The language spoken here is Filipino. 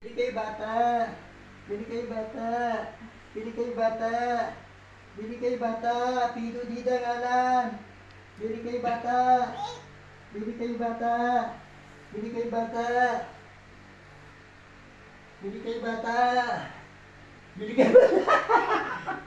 Bili kayo bata. Bili kayo bata. Bili kayo bata. Bili kayo bata. Pino Dida ngalan. Bili kayo bata. Bili kayo bata. Bili kayo bata. Bili kayo bata. Bili kayo bata.